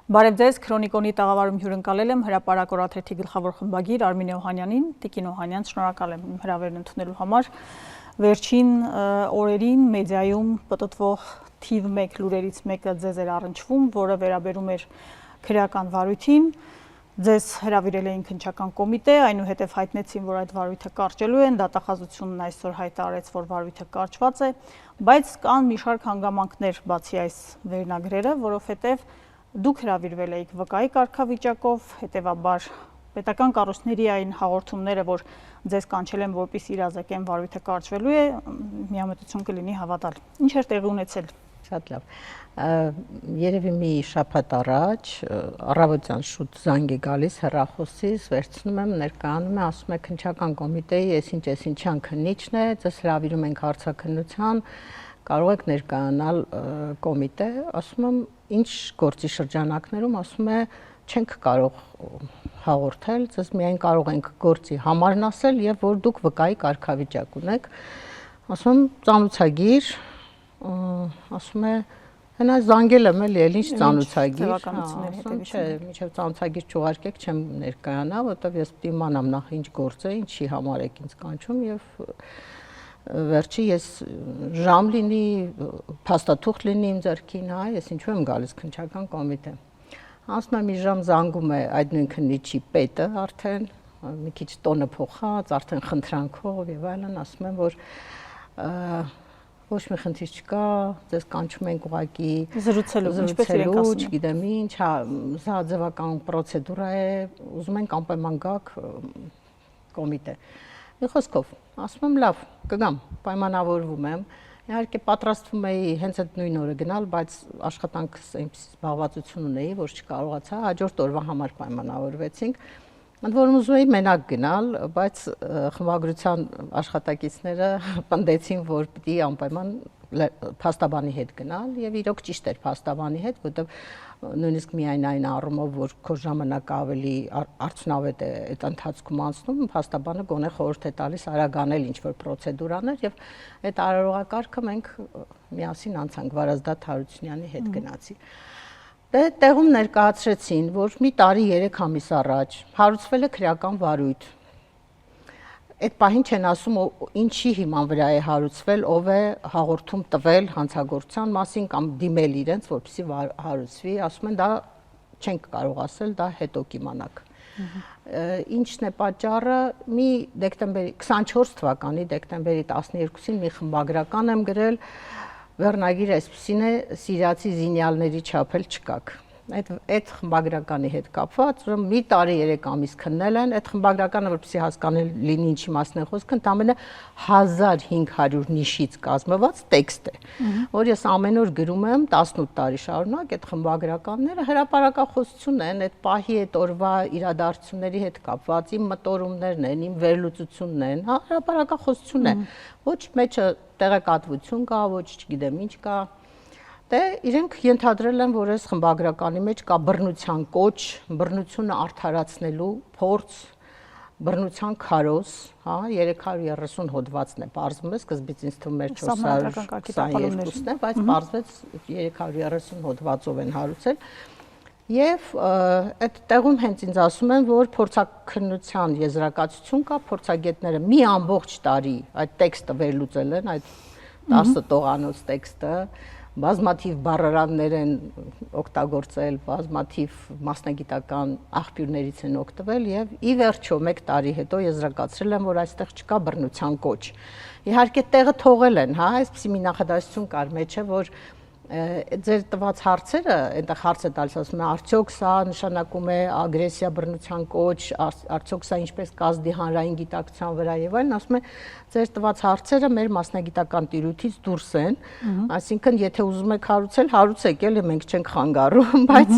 Բարև ձեզ, Քրոնիկոնի տաղավարում հյուրընկալել եմ հրապարակ օրաթերթի գլխավոր խմբագիր Արմինե Օհանյանին, Տիկին Օհանյան, շնորհակալ եմ իմ հրավերն ընդունելու համար։ Վերջին օրերին մեդիայում պտտվող թիվ 1 լուրերից մեկը ձեզ էր առնչվում, որը վերաբերում էր քրեական վարույթին։ Ձեզ հրավիրել էին քննչական կոմիտե, այնուհետև հայտնեցին, որ այդ վարույթը կարճելու են, դատախազությունն այսօր հայտարարեց, որ վարույթը կարճված է, բայց կան մի շարք հանգամանքներ բացի այս վերնագրերը, որովհետև դուք հրավիրվել եք վկայի կարգավիճակով, հետևաբար պետական կառույցների այն հաղորդումները, որ ձեզ կանչել են, որպեսզի իրազեկեն վարույթը կարճվելու է, միամտություն կլինի հավատալ։ Ինչ էր տեղի ունեցել։ Շատ լավ։ Երևի մի շաբաթ առաջ առավոտյան շուտ զանգ է գալիս հեռախոսից, վերցնում եմ, ներկայանում եմ, ասում է քննչական կոմիտեի այսինչան քննիչն է, ձեզ հրավիրում ենք հարցաքննության, կարող եք ներկայանալ կոմիտե, ասում եմ, ինչ գործի շրջանակներում, ասում է, չենք կարող հաղորդել, ձեզ միայն կարող ենք գործի համարն ասել եւ որ դուք վկայի կարգավիճակ ունեք, ասում եմ, ծանոթագիր, ասում է, հենա զանգել եմ էլի, ինչ ծանոթագիր, ասում չէ, մինչև ծանոթագիր չուղարկեք, չեմ ներկայանա, որովհետեւ ես պիտի իմանամ նախ ինչ գործ է, ինչի համար եք ինձ կանչում եւ վերջի ես ժամ լինի, փաստաթուղթ լինի իմ ձեռքին, հա, ես ինչու եմ գալիս քննչական կոմիտե։ Ասում եմ մի ժամ զանգում է այդ նույն քննիչի պետը արդեն, մի քիչ տոնը փոխած, արդեն խնդրանքով եւ այլն, ասում եմ, որ ոչ մի խնդիր չկա, ձեզ կանչում ենք ուղղակի զրուցելու, ինչպես իրենք ասում են, չգիտեմ ինչ, հա, սա ձևական պրոցեդուրա է, ուզում ենք անպայման գաք կոմիտե։ Մի խոսքով, ասում եմ լավ, կգամ, պայմանավորվում եմ, իհարկե պատրաստվում էի հենց այդ նույն օրը գնալ, բայց աշխատանքս այնպես զբաղվածություն ունեի, որ չկարողացա, հաջորդ օրվա համար պայմանավորվեցինք, ընդ որում ուզում էի մենակ գնալ, բայց խմբագրության աշխատակիցները պնդեցին, որ պիտի անպայման փաստաբանի հետ գնալ եւ իրոք ճիշտ էր փաստաբանի հետ, որտեղ նույնիսկ միայն այն առումով, որ քո ժամանակը ավելի արդյունավետ է այդ ընթացքում անցնում, փաստաբանը գոնե խորհուրդ է տալիս արագանել ինչ-որ պրոցեդուրաներ եւ այդ արարողակարգը մենք միասին անցանք Վարազդատ Հարությունյանի հետ գնացի։ Դե տեղում ներկայացրեցին, որ մի տարի 3 ամիս առաջ հարուցվել է քրեական վարույթ։ Այդ պահին չեն ասում ինչի հիման վրա է հարուցվել, ով է հաղորդում տվել հանցագործության մասին կամ դիմել իրենց, որպեսզի հարուցվի, ասում են դա չենք կարող ասել, դա հետո կիմանաք։ Ինչն է պատճառը, մի դեկտեմբերի 24 թվականի դեկտեմբերի 12-ին մի խմբագրական եմ գրել, վերնագիր այսպեսին է, սիրիացի զինյալների չափել չկաք։ Այդ խմբագրականի հետ կապված, ուրեմն մի տարի 3 ամիս քննել են, այդ խմբագրականը որպեսզի հասկանալ լինի ինչի մասն է խոսքը, ընդամենը 1500 նիշից կազմված տեքստ է, որ ես ամեն օր գրում եմ 18 տարի շարունակ, այդ խմբագրականները հրապարակախոսություն են, այդ պահի այդ օրվա իրադարձությունների հետ կապված, իմ մտորումներն են, իմ վերլուծությունն են, հա, հրապարակախոսություն է, ոչ մեջը տեղեկատվություն կա, ոչ չգիտեմ ինչ կա։ Դե իրենք ենթադրել են, որ այս խմբագրականի մեջ կա բռնության կոչ, բռնությունը արդարացնելու փորձ, բռնության քարոզ, հա, 330 հոդվածն է, պարզվում է, սկզբից ինձ թվում էր 422-ն է, բայց պարզվեց 330 հոդվածով են հարուցել։ Եվ այդ տեղում հենց ինձ ասում են, որ փորձաքննության եզրակացություն կա, փորձագետները մի ամբողջ տարի այդ տեքստը վերլուծել են, այդ 10 տողանոց տեքստը, բազմաթիվ բառարաններ են օգտագործել, բազմաթիվ մասնագիտական աղբյուրներից են օգտվել եւ ի վերջո 1 տարի հետո եզրակացրել են, որ այստեղ չկա բռնության կոչ։ Իհարկե տեղը թողել են, հա, այսպեսի մի նախադասություն կար մեջը, որ ձեր տված հարցերը, այնտեղ հարց է տալիս, ասում է, արդյոք սա նշանակում է ագրեսիա, բռնության կոչ, արդյոք սա ինչպես կազդի հանրային գիտակցության վրա եւ այլն, ասում է, ձեր տված հարցերը մեր մասնագիտական տիրույթից դուրս են, այսինքն եթե ուզում եք հարուցել, հարուցեք, էլի մենք չենք խանգարում, բայց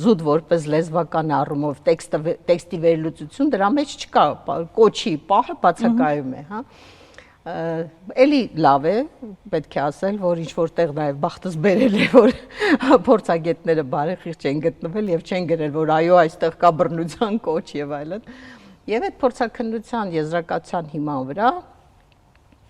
զուտ որպես լեզվական առումով տեքստի վերլուծություն դրա մեջ չկա, կոչի պահը բացակայում է, հա։ Էլի լավ է, պետք է ասել, որ ինչ-որ տեղ նաև բախտս բերել է, որ փորձագետները բարեխիղճ չեն գտնվել եւ չեն գրել, որ այո, այստեղ կա բռնության կոչ եւ այլն։ Եվ այդ փորձաքննության եզրակացության հիման վրա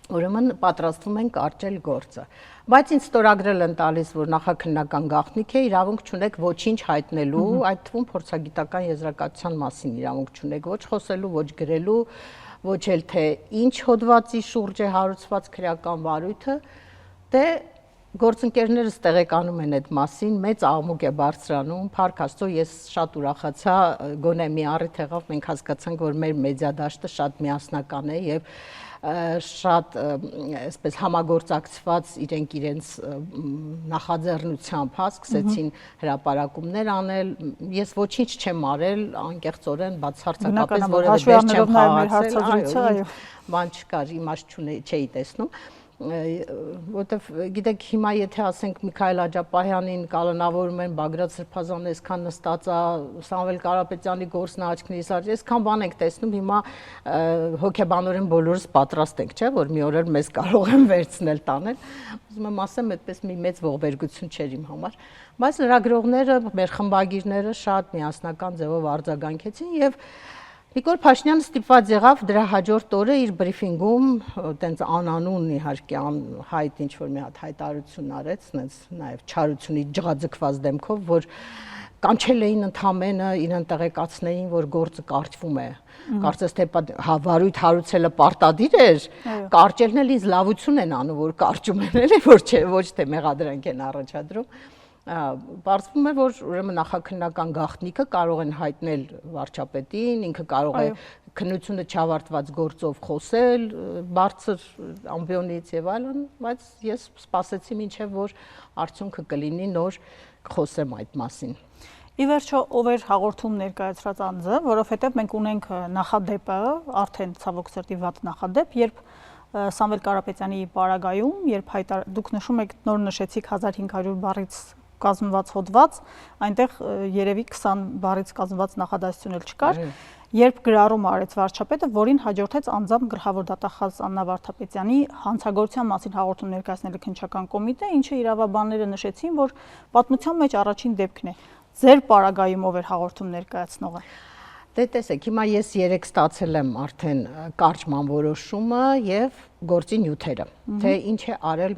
ուրեմն պատրաստվում են կարճել գործը։ Բայց ինձ ստորագրել են տալիս, որ նախաքննական գաղտնիք է, իրավունք չունեք ոչինչ հայտնելու, այդ թվում փորձագիտական եզրակացության մասին իրավունք չունեք ոչ խոսելու, ոչ գրելու, ոչ էլ թե ինչ հոդվածի շուրջ է հարուցված քրեական վարույթը, դե գործընկերներս տեղեկանում են այդ մասին, մեծ աղմուկ է բարձրանում, փառք Աստծո, ես շատ ուրախացա, գոնե մի առիթ եղավ, մենք հասկացանք, որ մեր մեդիա դաշտը շատ միասնական է եւ շատ այսպես համագործակցված իրենց նախաձեռնությամբ սկսեցին հրապարակումներ անել, ես ոչինչ չեմ արել, անկեղծորեն բացարձակապես որևէ դեր չեմ խաղացել, բան չկար, իմաստ չէի տեսնում, որտեվ գիտեք հիմա եթե ասենք Միքայել Աջապահյանին կալանավորում են Բագրատ Սրբազանը այսքան նստած է Սամվել Կարապետյանի գործն աչքներիս առաջ այսքան բան ենք տեսնում հիմա հոգեբանորեն բոլորս պատրաստ ենք չէ որ մի օր էլ մեզ կարող են վերցնել տանել ուզում եմ ասեմ այդպես մի մեծ ողբերգություն չէր իմ համար բայց լրագրողները մեր խմբագիրները շատ միասնական ձևով արձագանքեցին եւ Նիկոլ Փաշինյանը ստիպված եղավ դրա հաջորդ օրը իր բրիֆինգում տենց անանուն իհարկե հայտ ինչ որ մի հատ հայտարարություն արեց, տենց նաև չարությունի ջղաձգված դեմքով, որ կանչել էին ընդամենը իրեն տեղեկացներին, որ գործը կարճվում է։ Կարծես թե վարույթ հարուցելը պարտադիր էր, կարճելն էլ ինձ լավություն են անում, որ կարճում են էլի, ոչ թե մեղադրանք են առաջադրում։ Պարզվում է, որ ուրեմն նախաքննական գաղտնիքը կարող են հայտնել վարչապետին, ինքը կարող է քննությունը չավարտված գործով խոսել, բարձր ամբիոնից եւ այլն, բայց ես սպասեցի մինչեւ որ արդյունքը կլինի նոր խոսեմ այդ մասին։ Ի վերջո ով էր հաղորդում ներկայացրած անձը, որովհետեւ մենք ունենք նախադեպը, արդեն ցավոք սրտի վատ նախադեպ, երբ Սամվել Կարապետյանի պարագայում, երբ դուք նշում եք նոր նշեցիք 1500 բառից կազմված հոդված, այնտեղ երևի 20 բառից կազմված նախադասություն էլ չկար, երբ գրառում արեց վարչապետը, որին հաջորդեց անձամբ գլխավոր դատախազ Աննա Վարդապետյանի հանցագործության մասին հաղորդում ներկայացնելու քննչական կոմիտե, ինչը իրավաբանները նշեցին, որ պատմության մեջ առաջին դեպքն է։ Ձեր պարագայում ով էր հաղորդում ներկայացնողը։ Դե տեսեք, հիմա ես 3 ստացել եմ արդեն կարճման որոշումը եւ գործի նյութերը, թե ինչ է արել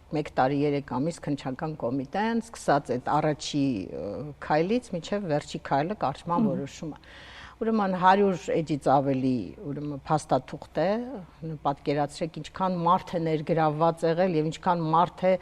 1 տարի 3 ամիս քննչական կոմիտեն, սկսած այդ առաջի քայլից մինչև վերջի քայլը կարճման որոշումը։ Ուրեմն 100 էջից ավելի ուրեմն փաստաթուղթ է, պատկերացրեք ինչքան մարդ է ներգրավված եղել եւ ինչքան մարդ է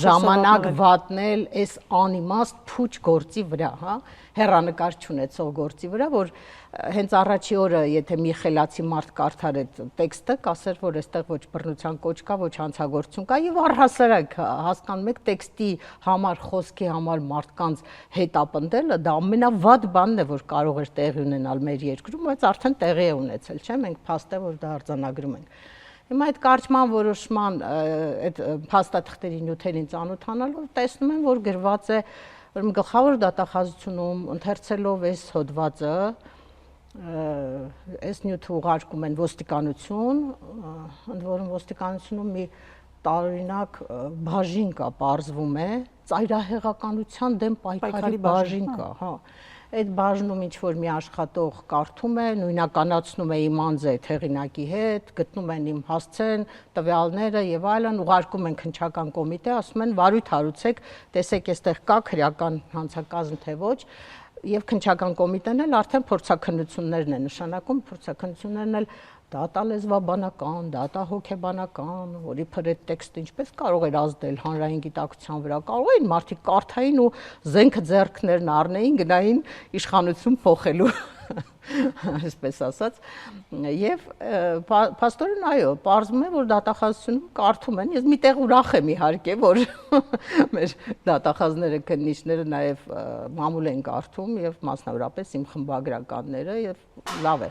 ժամանակ վատնել այս անիմաստ փուչ գործի վրա, հա, հեռանկար չունեցող գործի վրա, որ հենց առաջի օրը եթե մի խելացի մարդ կարդար այդ տեքստը, կասեր, որ այստեղ ոչ բռնության կոչ կա, ոչ հանցագործություն կա եւ առհասարակ հասկանում եք տեքստի համար, խոսքի համար մարդկանց հետապնդելը դա ամենավատ բանն է, որ կարող էր տեղի ունենալ մեր երկրում, բայց արդեն տեղի է ունեցել, չէ՞, մենք փաստ է որ դա արձանագրում ենք։ Հիմա այդ կարճման որոշման այդ փաստաթղթերի նյութերին ծանոթանալով տեսնում եմ, որ գրված է գլխավոր դատախազությունում ընթերցելով այս հոդվածը այս նյութը ուղարկում են ոստիկանություն, ընդ որում ոստիկանությունում մի տարօրինակ բաժին կա, պարզվում է, ծայրահեղականության դեմ պայքարի բաժին կա, հա։ Այդ բաժնում ինչ որ մի աշխատող կարդում է, նույնականացնում է իմ անձը այդ հեղինակի հետ, գտնում են իմ հասցեն, տվյալները եւ այլն, ուղարկում են քննչական կոմիտե, ասում են վարույթ հարուցեք, տեսեք այստեղ կա քրեական հանցակազմ թե ոչ, եւ քննչական կոմիտեն էլ արդեն փորձաքննություններն է նշանակում, փորձաքննություններն էլ դատալեզվաբանական, դատահոգեբանական, որի փր այդ տեքստը ինչպես կարող էր ազդել հանրային գիտակցության վրա, կարող էին մարդիկ կարդային ու զենքը ձեռքներն առնեին, գնային իշխանություն փոխելու, այսպես ասած, եւ փաստորեն այո, պարզվում է, որ դատախազությունում կարդում են, ես միտեղ ուրախ եմ իհարկե, որ մեր դատախազները, քննիչները նաեւ մամուլ են կարդում եւ մասնավորապես իմ խմբագրականները եւ լավ է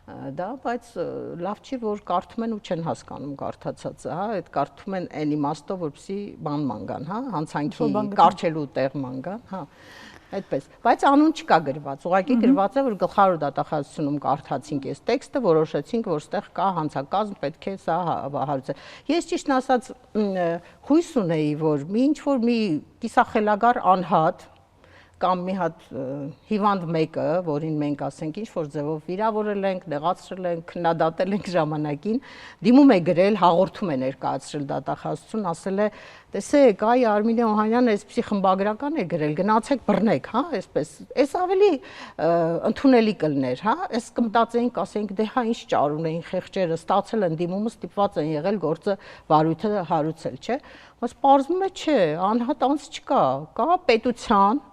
դա, բայց լավ չի, որ կարդում են ու չեն հասկանում կարդացածը, հա, այդ կարդում են այն իմաստով, որպեսզի բան մանգան, հա, հանցանքի կարճելու տեղ մանգան, հա, այդպես, բայց անուն չկա գրված, ուղղակի գրված է, որ գլխավոր դատախազությունում կարդացինք այս տեքստը, որոշեցինք, որ ստեղ կա հանցակազմ, պետք է սա հարուցել։ Ես ճիշտն ասած հույս ունեի, որ ինչ որ մի կիսախելագար անհատ կամ մի հատ հիվանդ մեկը, որին մենք ասենք ինչ որ ձևով վիրավորել ենք, նեղացրել ենք, քննադատել ենք ժամանակին, դիմում է գրել, հաղորդում է ներկայացրել դատախազություն, ասել է, տեսեք, այ Արմինե Օհանյանը այսպեսի խմբագրական է գրել, գնացեք բռնեք, հա, այսպես։ Այս ավելի ընդունելի կլներ, հա, այս կմտածեինք, ասենք, դե հա ինչ ճարուն էին խեղճերը, ստացել են դիմումը, ստիպված են եղել գործը վարույթը հարուցել, չէ՞։ Բայց պարզվում է չէ, անհատ անց չկա, կա պետության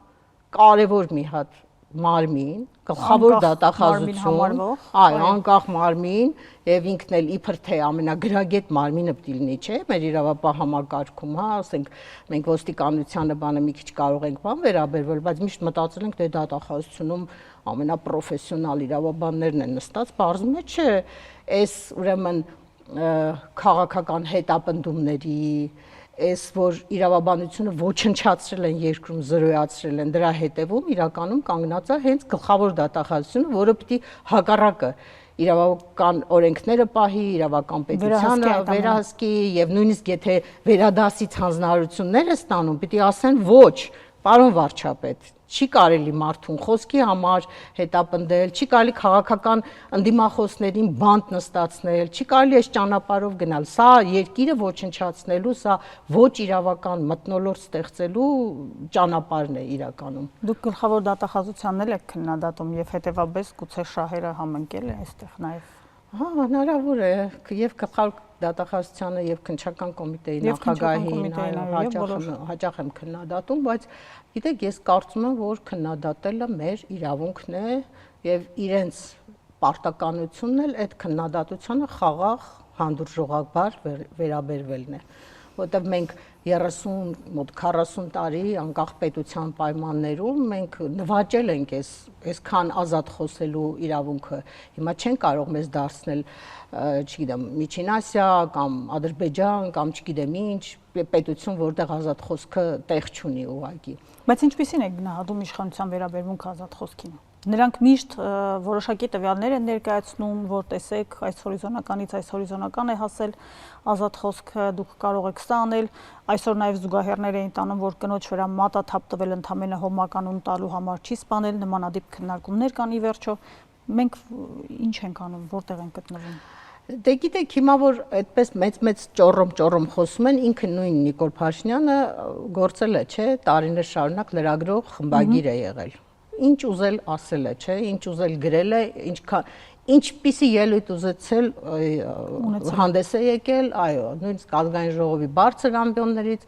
կարևոր մի հատ մարմին, գլխավոր դատախազություն, այ անկախ մարմին եւ ինքն էլ իբր թե ամենագրագետ մարմինը պիտի լինի, չէ՞, մեր իրավապահ համակարգում, հա, ասենք մենք ոստիկանությանը բանը մի քիչ կարող ենք բան վերաբերվել, բայց միշտ մտածել ենք դե դատախազությունում ամենապրոֆեսիոնալ իրավաբաններն են նստած, բարձում է չէ, այս ուրեմն քաղաքական հետապնդումների այս որ իրավաբանությունը ոչնչացրել են երկրում զրոյացրել են դրա հետևում իրականում կանգնած է հենց գլխավոր դատախազությունը, որը պիտի հակառակը իրավական օրենքները պահի, իրավական պետությանը վերահսկի եւ նույնիսկ եթե վերադասից հանձնարարություններ է ստանում, պիտի ասեն ոչ, պարոն վարչապետ, չի կարելի մարդուն խոսքի համար հետապնդել, չի կարելի քաղաքական ընդդիմախոսներին բանտ նստացնել, չի կարելի այս ճանապարհով գնալ։ Սա երկիրը ոչնչացնելու, սա ոչ իրավական մթնոլորտ ստեղծելու ճանապարհն է իրականում։ Դուք գլխավոր դատախազությանն եք քննադատում եւ հետեւաբար գուցե շահերը համընկել է այստեղ նաեւ։ Հա, հնարավոր է եւ գլխավոր դատախազությանը եւ քննչական կոմիտեի նախագահին հաճախ եմ քննադատում, բայց գիտեք, ես կարծում եմ, որ քննադատելը մեր իրավունքն է եւ իրենց պարտականությունն էլ այդ քննադատությանը խաղաղ, հանդուրժողաբար վերաբերվելն է, որտեղ մենք 30, մոտ 40 տարի անկախ պետության պայմաններում մենք նվաճել ենք այսքան ազատ խոսելու իրավունքը։ Հիմա չեն կարող մեզ դարձնել, չգիտեմ, Միջին Ասիա կամ Ադրբեջան կամ չգիտեմ ինչ պետություն, որտեղ ազատ խոսքը տեղ չունի ուղղակի։ Բայց ինչպիսին է գնահատում իշխանության վերաբերմունքը ազատ խոսքին։ Նրանք միշտ որոշակի տվյալներ են ներկայացնում, որ տեսեք, այս հորիզոնականից այս հորիզոնական է հասել ազատ խոսքը, դուք կարող եք սա անել, այսօր նաև զուգահեռներ էին տանում, որ կնոջ վրա մատա թափ տվել ընդամենը հոմականուն տալու համար չի սպանել, նմանատիպ քննարկումներ կան ի վերջո, մենք ինչ ենք անում, որտեղ ենք գտնվում։ Դե գիտեք, հիմա որ այդպես մեծ ճոռոմ խոսում են, ինքը նույն Նիկոլ Փաշինյանը գործել է, չէ, տարիներ շարունակ լրագրող խմբագիր է եղել։ Ինչ ուզել ասել է, չէ, ինչ ուզել գրել է, ինչպիսի ելույթ ուզեցել հանդես է եկել, այո, նույնիսկ ազգային ժողովի բարձր ամբիոններից,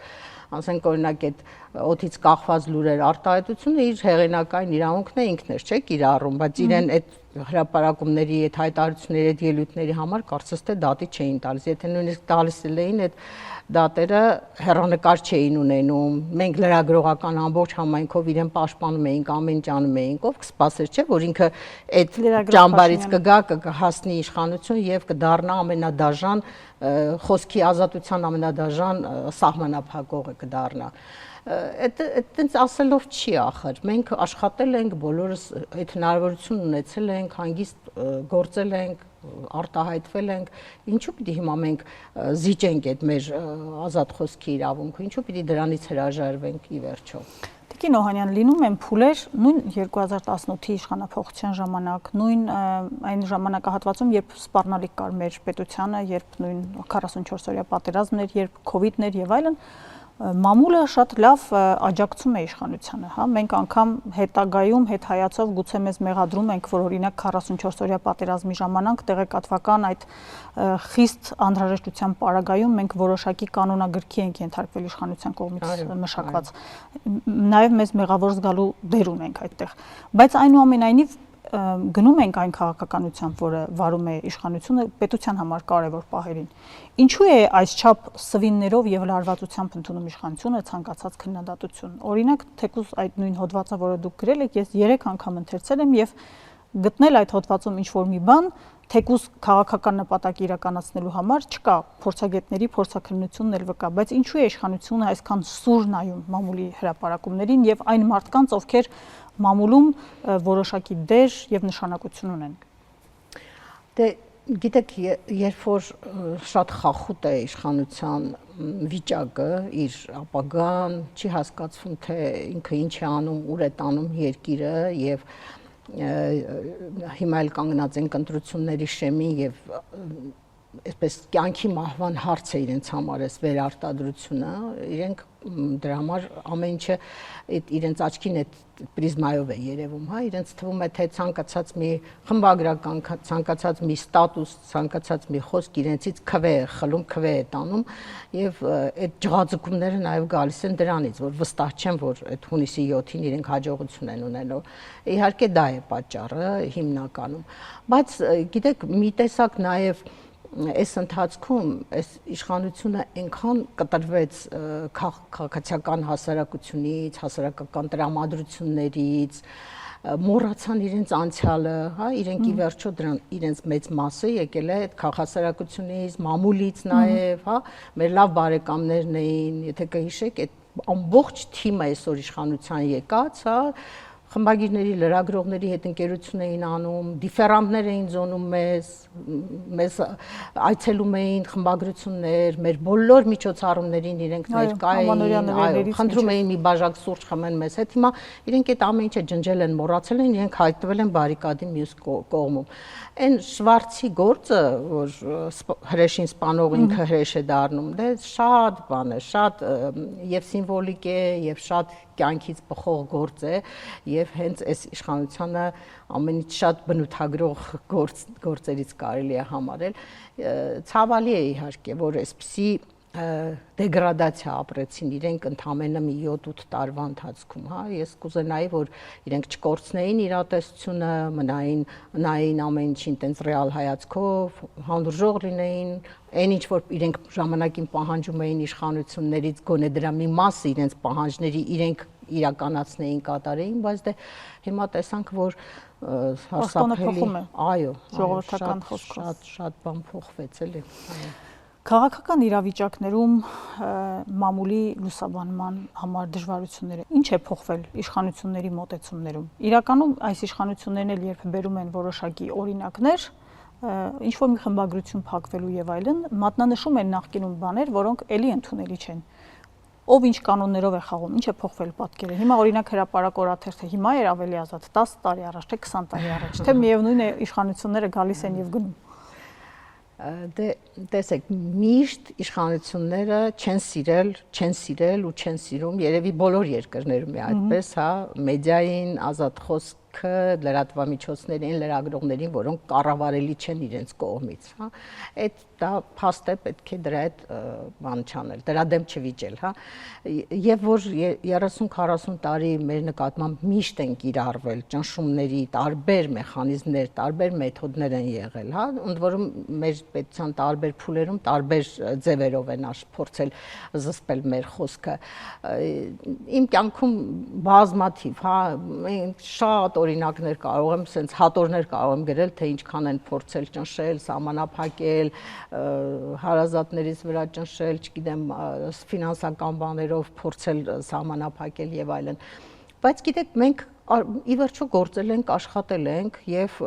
ասենք օրինակ այդ օդից կախված լուրեր արտահայտությունը իր հեղինակային իրավունքն է ինքն էր, չէ, կիրառում, բայց իրեն այդ հրապարակումների, այդ հայտարարությունների, այդ ելույթների համար կարծես թե դատի չէին տալիս, եթե նույնիսկ տալիս էին այդ դատերը հեռանկար չէին ունենում, մենք լրագրողական ամբողջ համայնքով իրեն պաշտպանում էինք, ամեն ինչ անում էինք, ով կսպասեր, չէ, որ ինքը այդ ճամբարից կգա, կհասնի իշխանություն եւ կդառնա ամենադաժան խոսքի ազատության ամենադաժան սահմանափակողը կդառնա։ Այդտենց ասելով չի ախր, մենք աշխատել ենք, բոլորս այդ հնարավորություն ունեցել ենք, հանգիստ գործել ենք, արտահայտվել ենք, ինչու պիտի հիմա մենք զիջենք այդ մեր ազատ խոսքի իրավունքը, ինչու պիտի դրանից հրաժարվենք ի վերջո։ Տիկին Օհանյան, լինում են փուլեր նույն 2018-ի իշխանափոխության ժամանակ, նույն այն ժամանակահատվածում, երբ սպառնալիք կար մեր պետությանը, երբ նույն 44-օրյա պատերազմն էր, երբ COVID-ն էր եւ այլն, մամուլը շատ լավ աջակցում է իշխանությանը, հա, մենք անգամ հետագայում հետ հայացով գուցե մեզ մեղադրում ենք, որ օրինակ 44-օրյա պատերազմի ժամանակ տեղեկատվական այդ խիստ անհրաժեշտության պարագայում մենք որոշակի կանոնագրքի ենք ենթարկվել իշխանության կողմից մշակված, նաև մեզ մեղավոր զգալու դեր ունենք այդտեղ, բայց այնուամենայնիվ գնում ենք այն քաղաքականությամբ, որը վարում է իշխանությունը պետության համար կարևոր պահերին։ Ինչու է այսչափ սվիններով եւ լարվածությամբ ընդունում իշխանությունը ցանկացած քննադատություն։ Օրինակ, թեկուզ այդ նույն հոդվածը, որը դուք գրել եք, ես 3 անգամ ընթերցել եմ եւ գտնել այդ հոդվածում ինչ-որ մի բան, թեկուզ քաղաքական նպատակ իրականացնելու համար չկա, փորձագետների փորձաքննությունն էլ վկա, բայց ինչու է իշխանությունը այսքան սուր նայում մամուլի հրապարակումներին եւ այն մարդկանց, ովքեր մամուլում որոշակի դեր եւ նշանակություն ունեն։ Դե Գիտեք, երբ որ շատ խախուտ է իշխանության վիճակը, իր ապագան, չի հասկացվում, թե ինքը ինչ է անում, ուր է տանում երկիրը եւ հիմա էլ կանգնած են ընտրությունների շեմին եւ այսպես կյանքի մահվան հարց է իրենց համար էս վերարտադրությունը, իրենք դրա համար ամեն ինչը իրենց աչքին այդ պրիզմայով է երևում, հա, իրենց թվում է թե ցանկացած մի խմբագրական, ցանկացած մի ստատուս, ցանկացած մի խոսք իրենցից քվե է խլում, քվե է տանում եւ այդ ջղաձգումները նաեւ գալիս են դրանից, որ վստահ չեմ, որ այդ հունիսի 7-ին իրենք հաջողություն են ունենալու։ Իհարկե դա է պատճառը հիմնականում, բայց գիտեք, մի տեսակ նաեւ այս ընթացքում այս իշխանությունը այնքան կտրվեց քաղաքացիական հասարակությունից, հասարակական տրամադրություններից, մոռացան իրենց անցյալը, հա, իրենք ի վերջո դրան իրենց մեծ մասը եկել է այդ քաղաքասարակությունից, մամուլից նաև, հա, մեր լավ բարեկամներն էին, եթե կհիշեք, այդ ամբողջ թիմը այսօր իշխանության եկած, հա, խմբագիրների, լրագրողների հետ ընկերություն էին անում, դիֆերանտներ էին ձոնում մեզ այցելում էին խմբագրություններ, մեր բոլոր միջոցառումներին իրենք ներկա էին, խնդրում էին մի բաժակ սուրճ խմեն մեզ հետ, հիմա իրենք այդ ամեն ինչը ջնջել են, մոռացել են, իրենք հայտնվել են բարիկադի մյուս կողմում։ Այն Շվարցի գործը, որ հրեշին սպանող ինքը հրեշ է դառնում, դե շատ բան է, շատ եւ սիմվոլիկ է եւ շատ կյանքից բխող գործ է եւ հենց այս իշխանությանը ամենից շատ բնութագրող գործերից կարելի է համարել։ Ցավալի է իհարկե, որ այսպիսի դեգրադացիա ապրեցին իրենք ընդամենը մի 7-8 տարվա ընթացքում, հա, ես կուզենայի, որ իրենք չկորցնեին իրատեսությունը, մնային ամեն ինչին տենց ռեալ հայացքով, հանդուրժող լինեին, այն ինչ որ իրենք ժամանակին պահանջում էին իշխանություններից, գոնե դրա մի մասը իրենց պահանջների իրենք իրականացնեին, կատարեին, բայց դե հիմա տեսանք, որ հաստատփոխում է։ Այո, ժողովրդական խոսքով շատ բան փոխվեց էլի։ Քաղաքական իրավիճակներում մամուլի լուսաբանման համար դժվարությունները ինչ է փոխվել իշխանությունների մոտեցումներում։ Իրականում այս իշխանություններն էլ երբ բերում են որոշակի օրինակներ, ինչ որ մի խմբագրություն փակվելու եւ այլն, մատնանշում են նախկինում բաներ, որոնք ելի ընդունելի չեն։ Ով ինչ կանոններով է խաղում, ինչ է փոխվել պատկերը։ Հիմա օրինակ հրապարակ օրաթերթը հիմա էր ավելի ազատ 10 տարի առաջ, թե 20 տարի առաջ, թե միևնույն է իշխանությունները գալիս են եւ գնում։ Դե տեսեք, միշտ իշխանությունները չեն սիրել ու չեն սիրում, երևի բոլոր երկրներում է այդպես, հա, մեդիային, ազատ խոսքը, լրատվամիջոցներին, լրագրողներին, որոնք կառավարելի չեն իրենց կողմից, հա։ Այդ դա փաստ է, պետք է դրա հետ բան չանել, դրա դեմ չվիճել, հա։ Եվ որ 30-40 տարի մեր նկատմամբ միշտ են կիրառվել ճնշումների տարբեր մեխանիզմներ, տարբեր մեթոդներ են եղել, հա, ընդ որում մեր պետության տարբեր փուլերում տարբեր ձևերով են փորձել զսպել մեր խոսքը։ Իմ կյանքում բազմաթիվ, հա, շատ օրինակներ կարող եմ, սենց հատորներ կարող եմ գրել, թե ինչքան են փորձել ճնշել, սահմանափակել, հարազատներից վրա ճնշել, չգիտեմ, ֆինանսական բաներով փորձել սահմանափակել եւ այլն։ Բայց գիտեք, մենք ի վերջո գործել ենք, աշխատել ենք եւ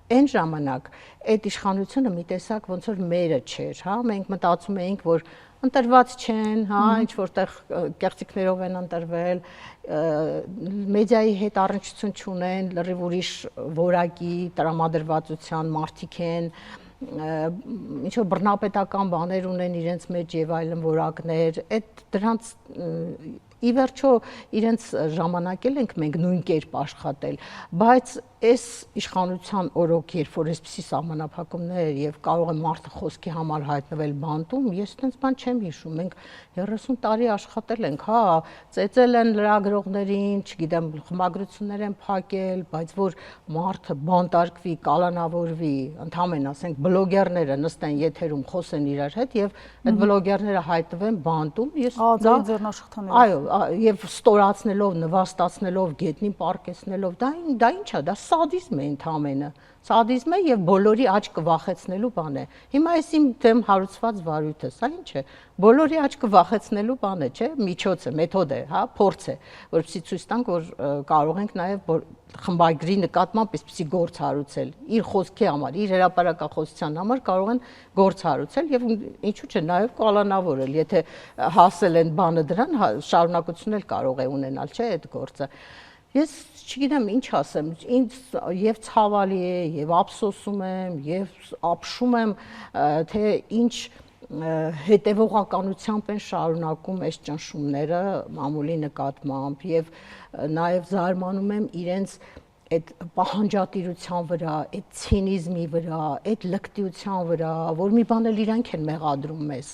այն ժամանակ այդ իշխանությունը մի տեսակ ոնց որ մերը չէր, հա, մենք մտածում էինք, որ ընտրված չեն, հա, ինչ որտեղ կեղծիքներով են ընտրվել, մեդիայի հետ առնչություն չունեն, լրիվ ուրիշ որակի տրամադրվածության մարդիկ են, ինչ որ բռնապետական բաներ ունեն իրենց մեջ եւ այլն որակներ, այդ դրանց ի վերջո իրենց ժամանակել ենք մենք նույն կերպ աշխատել, բայց այս իշխանության օրոք, երբ որ այսպիսի սահմանափակումներ եւ կարող է մարդը խոսքի համար հայտնվել բանտում, ես այդպես բան չեմ հիշում, մենք 30 տարի աշխատել ենք, հա, ծեծել են լրագրողներին, չգիտեմ, խմբագրություններ են փակել, բայց որ մարդը բանտարկվի, կալանավորվի, ընդհանրեն ասենք բլոգերները նստեն եթերում խոսեն իրար հետ եւ այդ բլոգերները հայտնվեն բանտում, ես դա ձեռնաշխատաներով։ Այո, եւ ստորացնելով, նվաստացնելով, գետնին պարկեցնելով, դա ի՞նչ է, դա սադիզմ է ընդամենը, Սադիզմը եւ բոլորի աչքը վախեցնելու բան է։ Հիմա այս իմ դեմ հարուցված վարույթը, սա ինչ է։ Բոլորի աչքը վախեցնելու բան է, չէ՞, միջոց է, մեթոդ է, հա, փորձ է, որովհետեւ ցույց տանք, որ կարող ենք նաեւ խմբագրի նկատմամբ այսպիսի գործ հարուցել, իր խոսքի համար, իր հրապարակախոսության համար կարող են գործ հարուցել եւ ինչու՞ չէ, նաեւ կալանավորել, եթե հասել են բանը դրան, շարունակություն էլ կարող է ունենալ, չէ՞, այդ գործը։ Ես չգիտեմ ինչ ասեմ, ինձ եւ ցավալի է, եւ ափսոսում եմ, եւ ապշում եմ, թե ինչ հետևողականությամբ են շարունակում այս ճնշումները մամուլի նկատմամբ եւ նաեւ զարմանում եմ իրենց այդ պահանջատիրության վրա, այդ ցինիզմի վրա, այդ լկտիության վրա, որ մի բան էլ իրանք են մեղադրում մեզ։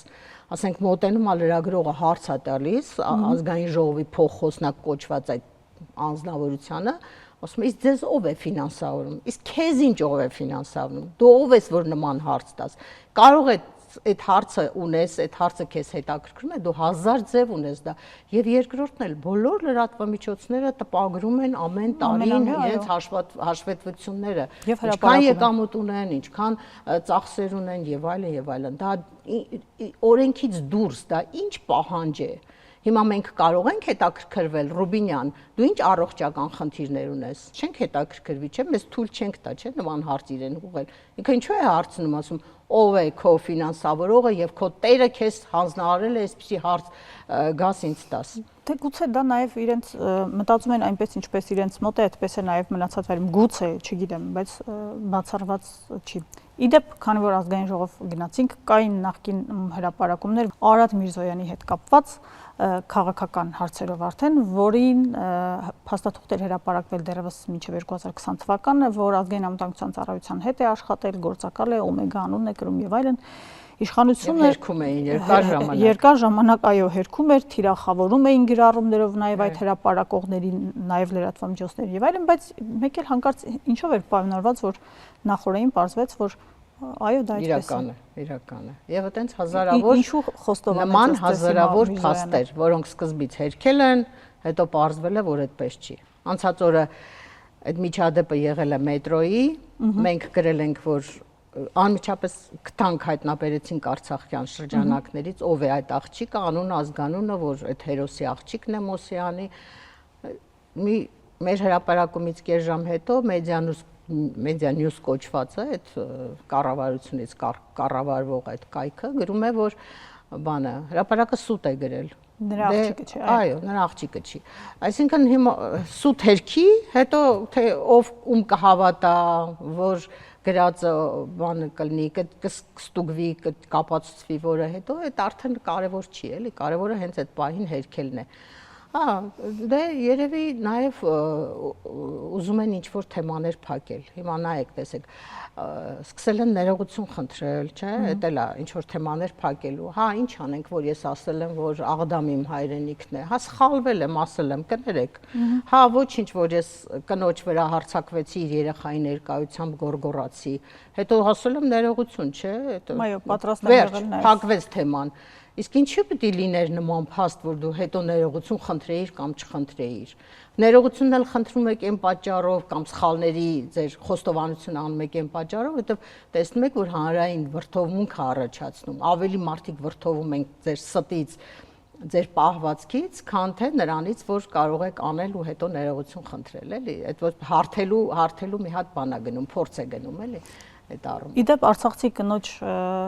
Ասենք մոտենում ա լրագրողը հարց է տալիս ազգային ժողովի փոխխոսնակ կոչված այդ անձնավորությանը, ասում իսկ ձեզ ով է ֆինանսավորում, իսկ քեզ ինչ ով է ֆինանսավորում, դու ով ես որ նման հարց տաս, կարող է այդ հարցը ունես, այդ հարցը քեզ հետաքրքրում է, դու հազար ձև ունես դա, եւ երկրորդն էլ բոլոր լրատվամիջոցները տպագրում են ամեն տարին իրենց հաշվետվությունները, ինչքան եկամուտ ունեն, ինչքան ծախսեր ունեն եւ այլն, դա օրենքից դուրս, դա ինչ պահանջ է։ Հիմա մենք կարող ենք հետաքրքրվել Ռուբինյան, դու ինչ առողջական խնդիրներ ունես։ Չենք հետաքրքրվի, չէ՞, մեզ թույլ չենք տա, չէ՞, նման հարց իրեն ուղղել։ Ինքը ինչու է հարցնում, ասում, ով է քո ֆինանսավորողը եւ քո տերը քեզ հանձնարարել է այսպիսի հարց գաս ինձ տաս։ Թե գուցե դա նաեւ իրենց մտածում են այնպես ինչպես իրենց մոտ է, այդպես է նաեւ մնացած վայրում, գուցե, չգիտեմ, բայց բացառված չի։ Իդեպ, քանի որ ազգային ժողով գնացինք, կային նախկին հրապարակումներ Արադ Միրզոյանի հետ կապված քաղաքական հարցերով արդեն, որին փաստաթուղթ էր հրապարակվել դեռևս մինչև 2020 թվականը, որ ազգային անվտանգության ծառայության հետ է աշխատել, գործակալ է, Օմեգա անունն է կրում եւ այլն։ Իշխանությունը հերքում էին երկար ժամանակ այո հերքում էր, թիրախավորում էին գրառումներով նաև այդ հրապարակողներին, նաև լրատվամիջոցներ եւ այլն, բայց մեկ էլ հանկարծ ինչով էր պայմանավորված, որ նախորդին պարզվեց, որ այո դա այդպես է։ Իրական է։ Եվ այտենց հազարավոր ինչու խոստովանեց նման հազարավոր փաստեր, որոնք սկզբից հերքել են, հետո պարզվել է, որ այդպես չի։ Անցած օրը այդ միջադեպը եղել է մետրոյի, մենք գրել ենք, որ անմիջապես կտանք հայտնաբերեցինք արցախյան շրջանակներից, ով է այդ աղջիկը, անունը, ազգանունը, որ այդ հերոսի աղջիկն է Մոսյանի։ Մեր հրապարակումից կես ժամ հետո Media News կոչվածը, այդ կառավարությունից կառավարվող այդ կայքը գրում է, որ բանը հրապարակը սուտ է գրել։ Նրա աղջիկը չի, այո, նրա աղջիկը չի։ Այսինքն հիմա սուտ հերքի, հետո թե ով ում կհավատա, որ գրածը բանը կլինի, կստուգվի, կապացուցվի, որը հետո այդ արդեն կարևոր չի, էլի, կարևորը հենց այդ պահին հերքելն է։ Դե երևի նաև ուզում են ինչ-որ թեմաներ փակել։ Հիմա նայեք, տեսեք, սկսել են ներողություն խնդրել, չէ՞, դա էլ է ինչ-որ թեմաներ փակելու։ Հա, ինչ անենք, որ ես ասել եմ, որ Աղդամ իմ հայրենիքն է։ Հա, սխալվել եմ, ասել եմ, կներեք։ Հա, ոչինչ, որ ես կնոջ վրա հարձակվեցի իր երեխայի ներկայությամբ գորգորացի։ Հետո ասել եմ ներողություն, չէ՞։ Այո, պատրաստ եմ եղել նաև։ Փակվեց թեման։ Իսկ ինչի՞ պետք է լիներ նման փաստ, որ դու հետո ներողություն խնդրեիր կամ չխնդրեիր։ Ներողությունն էլ խնդրում եք այն պատճառով կամ սխալների ձեր խոստովանություն անում եք այն պատճառով, որովհետև տեսնում եք, որ հանրային վրդովմունք է առաջացնում։ Ավելի մարդիկ վրդովում են ձեր ստից, ձեր պահվածքից, քան թե նրանից, որ կարող եք անել ու հետո ներողություն խնդրել, էլի։ Այդ որ հարթելու մի հատ բան է գնում, փորձ է գնում, էլի։ Իդեպ արցախցի կնոջ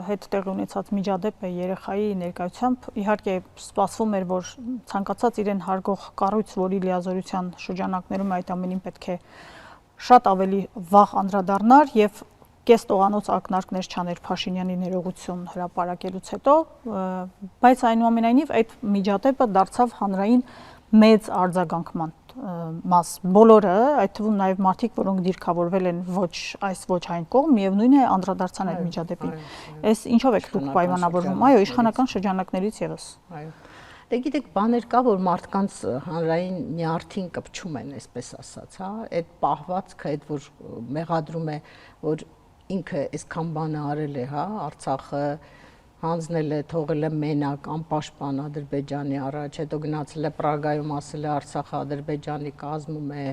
հետ տեղի ունեցած միջադեպը երեխայի ներկայությամբ իհարկե սպասվում էր, որ ցանկացած իրեն հարգող կառույց, որի լիազորության շրջանակներում այդ ամենին պետք է շատ ավելի վաղ անդրադառնար եւ կես տողանոց ակնարկներ չաներ Փաշինյանի ներողություն հրապարակելուց հետո, բայց այնուամենայնիվ այդ միջադեպը դարձավ հանրային մեծ արձագանքման մաս բոլորը, այդ թվում նաև մարդիկ, որոնք դիրքավորվել են ոչ այս ոչ այն կողմ, միևնույն է անդրադարձան այդ միջադեպին։ Այս ինչով եք դուք պայմանավորվում։ Այո, իշխանական շրջանակներից եւս։ Այո։ Դե գիտեք, բաներ կա, որ մարդկանց հանրային նյարդին կպչում են, այսպես ասած, հա, այդ պահվածքը, այդ որ մեղադրում է, որ ինքը այսքան բան արել է, հա, Արցախը հանձնել է, թողել է մենակ, անպաշտպան Ադրբեջանի առաջ, հետո գնացել է Պրագայում, ասել է Արցախը Ադրբեջանի կազմում է,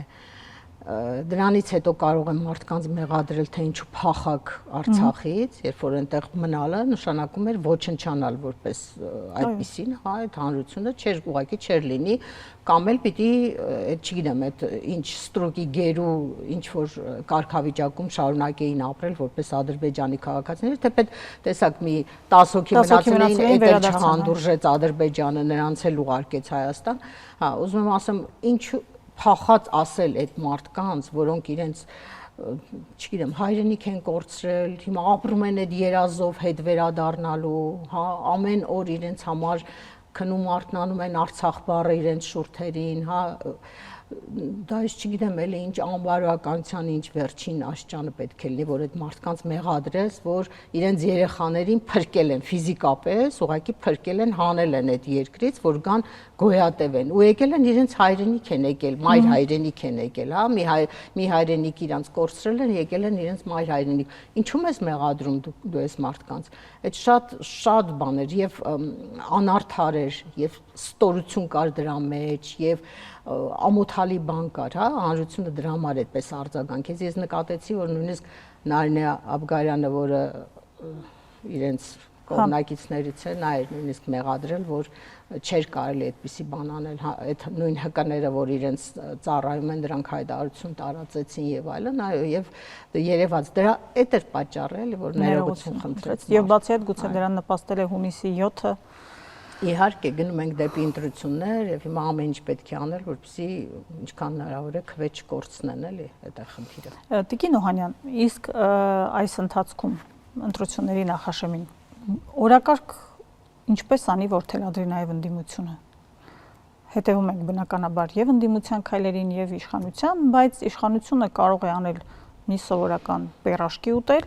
Դրանից հետո կարող եմ մարդկանց մեղադրել, թե ինչու փախակ Արցախից, երբ որ այնտեղ մնալը նշանակում էր ոչնչանալ որպես այդպեսին, հա, այդ հանրությունը ուղղակի չէր լինի, կամ էլ պիտի, չգիտեմ, այդ ինչ ստրուկի գերու ինչ որ կարգավիճակում շարունակեին ապրել որպես Ադրբեջանի քաղաքացիներ, թեպետ տեսակ մի 10 հոգի մնացել էին, այդ չհանդուրժեց Ադրբեջանը, նրանց էլ ուղարկեց Հայաստան, հա, ուզում եմ ասեմ, ինչու փախած ասել այդ մարդկանց, որոնք իրենց, չգիտեմ, հայրենիք են կորցրել, հիմա ապրում են այդ երազով հետ վերադառնալու, հա, ամեն օր իրենց համար քնում արթնանում են Արցախ բառը իրենց շուրթերին, հա, դա ես չգիտեմ էլի ինչ անբարոյականության ինչ վերջին աշճանը պետք է լինի, որ այդ մարդկանց մեղադրես, որ իրենց երեխաներին փրկել են ֆիզիկապես, ուղղակի փրկել են, հանել են այդ երկրից, որ գան գոյատևեն, ու եկել են իրենց հայրենիք են եկել, մայր հայրենիք են եկել, հա, մի հայրենիք իրանց կորցրել են, եկել են իրենց մայր հայրենիք։ Ինչու՞ ես մեղադրում դու այս մարդկանց։ Այդ շատ բաներ եւ անարդար էր, եւ ստորություն կար դրա մեջ, եւ ամոթալի բան կար, հա, հանրությունը դրա համար այդպես արձագանքեց։ Ես նկատեցի, որ նույնիսկ Նարինե Աբգարյանը, որը իրենց կողմնակիցներից է, նա էր նույնիսկ մեղադրել, որ չէր կարելի այդպիսի բան անել, այդ նույն հկները, որ իրենց ծառայում են, դրանք հայտարարություն տարածեցին եւ այլն, այո, եւ երևաց դրա այդ էր պատճառը, էլի, որ ներողություն խնդրեց։ Եվ բացի այդ գուցե դրան նպաստել է հունիսի 7-ը։ Իհարկե գնում ենք դեպի ընտրություններ եւ հիմա ամեն ինչ պետք է անել, որպեսզի ինչքան հնարավոր է քվե չկորցնեն, էլի, այդ է խնդիրը։ Տիկին Օհանյան, իսկ այս ընթացքում ընտրությունների նախաշեմին օրակարգ ինչպես անի, որ թելադրի նաև ընդդիմությունը։ Հետևում ենք բնականաբար եւ ընդդիմության քայլերին եւ իշխանության, բայց իշխանությունը կարող է անել մի սովորական պերաշկի ուտել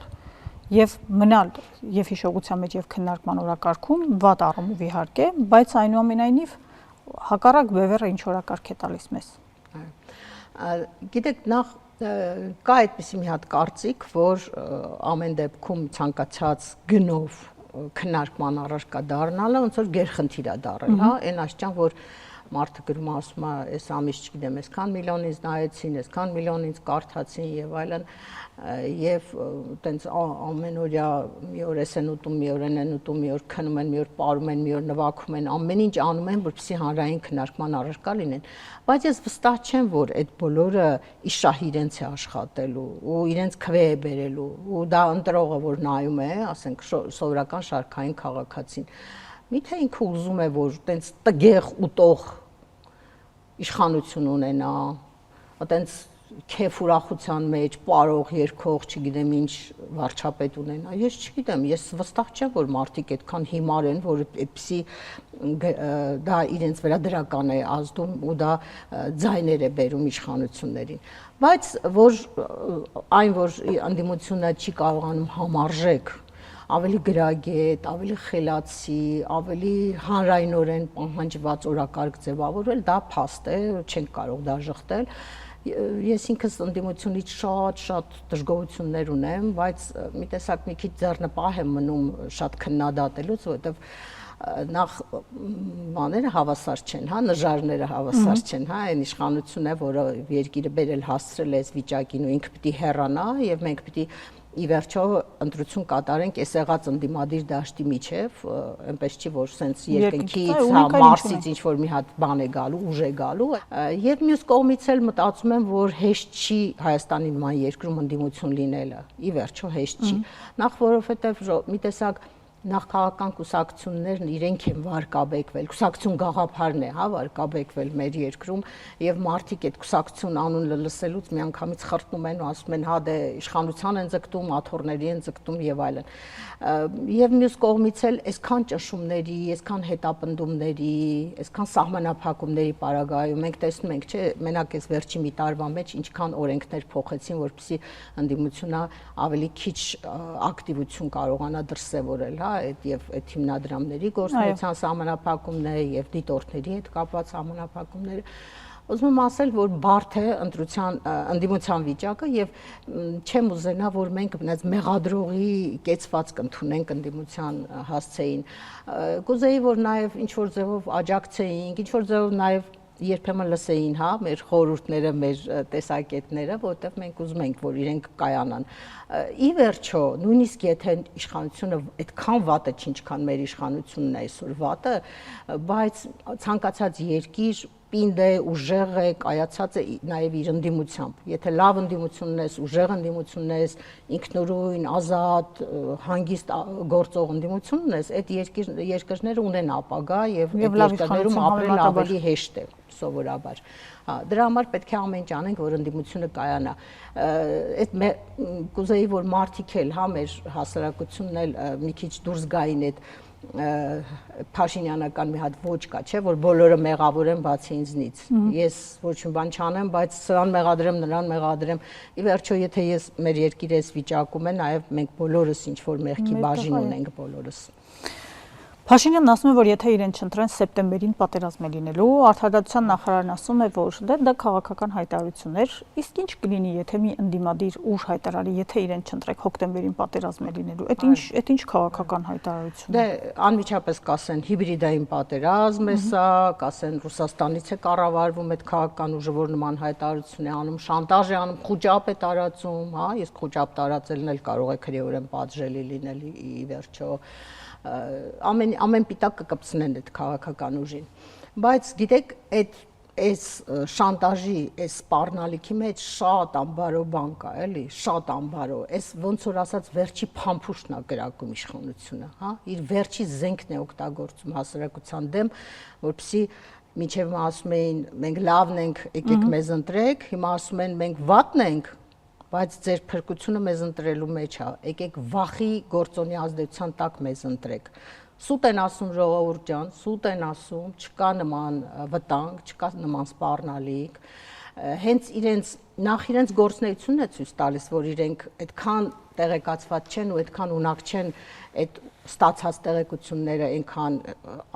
եւ մնալ եւ հիշողության մեջ եւ քննարկման օրակարգում վատ առումով իհարկե, բայց այնուամենայնիվ հակառակ բևեռը ինչ օրակարգ է տալիս մեզ։ Գիտեք, նախ կա այդպիսի մի հատ կարծիք, որ ամեն դեպքում ցանկացած գնով քննարկման առարկա դառնալը ոնց որ գերխնդիր է դառել, հա, այն աշճան, որ մարդը գրում ասում է, այս ամիս չգիտեմ, այսքան միլիոնից նայեցին, այսքան միլիոնից կարդացին եւ այլն, եւ տենց ամենօրյա մի օր են ուտում, մի օր են ուտում, մի օր քնում են, մի օր պարում են, մի օր նվագում են, ամեն ինչ անում են, որպեսզի հանրային քննարկման առարկա լինեն։ Բայց ես վստահ չեմ, որ այդ բոլորը իշահ իրենց է աշխատելու ու իրենց քվե է բերելու ու դա ընտրողը որ նայում է, ասենք սովորական շարքային քաղաքացին, միթե ինքը ուզում է, որ տենց տգեղ ուտող իշխանություն ունենա, տենց քեֆ ուրախության մեջ պարող, երգող, չգիտեմ ինչ վարչապետ ունենա։ Ես չգիտեմ, ես վստահ չեմ, որ մարդիկ այդքան հիմար են, որ այդպիսի դա իրենց վրա դրական է ազդում ու դա ձայներ է բերում իշխանություններին։ Բայց որ այն որ ընդդիմությունը չի կարողանում համարժեք ավելի գրագետ, ավելի խելացի, ավելի հանրայնորեն պահանջված օրակարգ ձևավորել, դա փաստ է, չենք կարող դա ժխտել։ Ես ինքս ընդդիմությունից շատ դժգոհություններ ունեմ, բայց մի տեսակ մի քիչ ձեռնպահ եմ մնում շատ քննադատելուց, որովհետև նախ բաները հավասար չեն, հա, նժարները հավասար չեն, հա, այն իշխանությունը, որը երկիրը բերել հասցրել է այս վիճակին ու ինքը պիտի հեռանա եւ մենք պիտի ի վերջո ընտրություն կատարենք այս եղած ընդդիմադիր դաշտի միջև, այնպես չի որ սենց երկնքից, հա, Մարսից ինչ որ մի հատ բան է գալու, ուժ է գալու, եւ մյուս կողմից էլ մտածում եմ, որ հեշտ չի Հայաստանի նման երկրում ընդդիմություն լինելը, ի վերջո հեշտ չի, նախ որովհետեւ մի տեսակ նախքաղաքական կուսակցություններն իրենք են վարկաբեկվել, կուսակցություն գաղափարն է, հա, վարկաբեկվել մեր երկրում եւ մարդիկ այդ կուսակցություն անունը լսելուց միանգամից խրտնում են ու ասում են, հա դե իշխանության են ձգտում, աթոռների են ձգտում եւ այլն։ Եվ մյուս կողմից էլ այսքան ճնշումների, այսքան հետապնդումների, այսքան սահմանափակումների պարագայում մենք տեսնում ենք, չէ, մենակ այս վերջի մի տարվա մեջ ինչքան օրենքներ փոխեցին, որպեսզի ընդդիմությունը ավելի քիչ ակտիվություն կարողանա դրսևորել, հա, եւ այդ հիմնադրամների գործունեության սահմանափակումները եւ դիտորդների հետ կապված սահմանափակումները, ուզում եմ ասել, որ բարդ է ընդդիմության վիճակը եւ չեմ ուզենա, որ մենք այնպես մեղադրողի կեցվածք ընդունենք ընդդիմության հասցեին։ Կուզեի, որ նաեւ ինչ որ ձևով աջակցեինք, ինչ որ ձևով նաեւ երբեմն լսեին, հա, մեր խորհուրդները, մեր տեսակետները, որովհետև մենք ուզում ենք, որ իրենք կայանան։ Ի վերջո, նույնիսկ եթե իշխանությունը այդքան վատը չի, ինչքան մեր իշխանությունն է այսօր վատը, բայց ցանկացած երկիր պինդ է, ուժեղ է, կայացած է նաև իր ընդդիմությամբ։ Եթե լավ ընդդիմություն ունես, ուժեղ ընդդիմություն ունես, ինքնուրույն, ազատ, հանգիստ գործող ընդդիմություն ունես, այդ երկրները ունեն ապագա եւ այդ երկրներում ապրել ավելի հեշտ է սովորաբար։ Դրա համար պետք է ամեն ինչ անենք, որ ընդդիմությունը կայանա։ Այդ կուզեի, որ մարդիկ էլ, հա, մեր հասարակությունն էլ մի քիչ դուրս գային այդ Փաշինյանական մի հատ ոչ կա, չէ, որ բոլորը մեղավոր են բացի ինձնից։ Ես ոչինչ բան չանեմ, բայց սրան մեղադրեմ, նրան մեղադրեմ։ Ի վերջո, եթե ես մեր երկիրը այս վիճակում է, նաև մենք բոլորս ինչ որ մեղքի բաժին ունենք բոլորս։ Փաշինյանն ասում է, որ եթե իրեն չընտրեն սեպտեմբերին պատերազմ է լինելու, Արդարադատության նախարարն ասում է, որ դա քաղաքական հայտարարություն էր, իսկ ինչ կլինի, եթե մի ընդդիմադիր ուժ հայտարարի, եթե իրեն չընտրեք հոկտեմբերին պատերազմ է լինելու, այդ ինչ քաղաքական հայտարարություն է։ Դե անմիջապես կասեն հիբրիդային պատերազմ է սա, կասեն Ռուսաստանից է կառավարվում այդ քաղաքական ուժը, որ նման հայտարարություն է անում, շանտաժ է անում, խուճապ է տարածում, հա, իսկ խուճապ տարածելն էլ կարող է քրեորեն պատժելի լինել ի վերջո ամեն պիտակ կկպցնեն այդ քաղաքական ուժին, բայց գիտեք այս շանտաժի, այս սպառնալիքի մեջ շատ անբարո բան կա, էլի, շատ անբարո, այս ոնց որ ասած վերջի փամփուշտն է կրակում իշխանությունը, հա, իր վերջի զենքն է օգտագործում հասարակության դեմ, որպեսզի մինչև ասում էին մենք լավն ենք, եկեք մեզ ընտրեք, հիմա ասում են մենք վատն ենք, բայց ձեր փրկությունը մեզ ընտրելու մեջ է, եկեք վախի գործոնի ազդեցության տակ մեզ ընտրեք։ Սուտ են ասում ժողովուրդ ջան, սուտ են ասում, չկա նման վտանգ, չկա նման սպառնալիք, հենց նախ իրենց գործունեությունն է ցույց տալիս, որ իրենք այդքան տեղեկացված չեն ու այդքան ունակ չեն այդ ստացած տեղեկությունները այնքան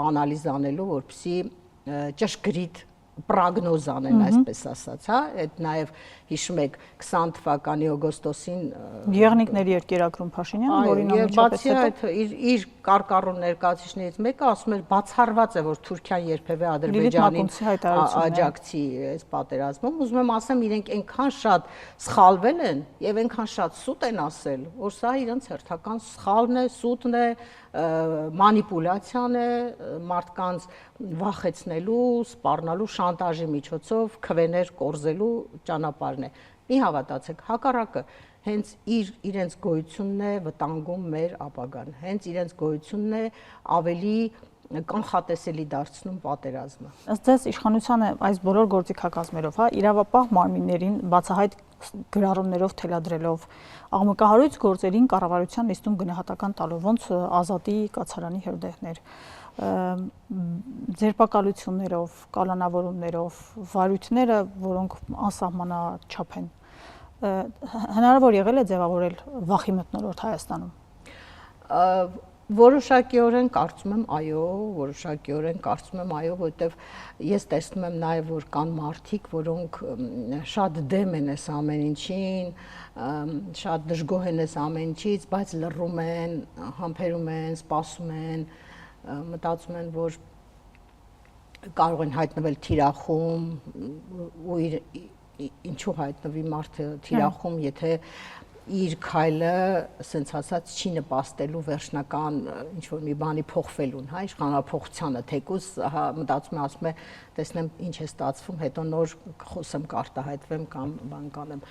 անալիզ անելու, որպեսզի ճշգրիտ պրագնոզ անեն, այսպես ասած, հա, այդ նաև հիշում եք 20 թվականի օգոստոսին Եղնիկների երկերակրում Փաշինյանը, որին անմիջապես հետո իր կարկառուն ներկայացուցիչներից մեկը ասում էր բացառված է, որ Թուրքիան երբևէ Ադրբեջանին աջակցի այս պատերազմում, ուզում եմ ասեմ, իրենք այնքան շատ սխալվել են եւ այնքան շատ սուտ են ասել, որ սա իրենց հերթական սխալն է, սուտն է, մանիպուլյացիան է, մարդկանց վախեցնելու, սպառնալու, շանտաժի միջոցով քվեներ կորզելու ճանապարհն է։ Մի հավատացեք, հակառակը հենց իրենց գոյությունն է վտանգում մեր ապագան, հենց իրենց գոյությունն է ավելի կանխատեսելի դարձնում պատերազմը։ Ըստ ձեզ իշխանությանը այս բոլոր գործիքակազմերով, հա, իրավապահ մարմիններին բացահայտ գրառումներով թելադրելով աղմկահարույց գործերին կառավարության նիստում գնահատական տալով, ոնց Ազատի կացարանի հրդեհներ, ձերբակալություններով, կալանավորումներով, վարույթները, որոնք անսահմանաչափ են, հնարավոր եղել է ձևավորել վախի մթնոլորտ Հայաստանում։ Որոշակիորեն կարծում եմ այո, որովհետև ես տեսնում եմ նաև որ կան մարդիկ, որոնք շատ դեմ են այս ամեն ինչին, շատ դժգոհ են այս ամեն ինչից, բայց լռում են, համբերում են, սպասում են, մտածում են, որ կարող են հայտնվել թիրախում ու ինչու հայտնվի մարդը թիրախում, եթե իր քայլը, ասենց ասած, չի նպաստելու վերջնական ինչ-որ մի բանի փոխվելուն, հա, իշխանափոխությանը, թեկուզ մտածում է, ասում է, տեսնեմ ինչ է ստացվում, հետո նոր խոսեմ, կարտահայտվեմ կամ բան կանեմ։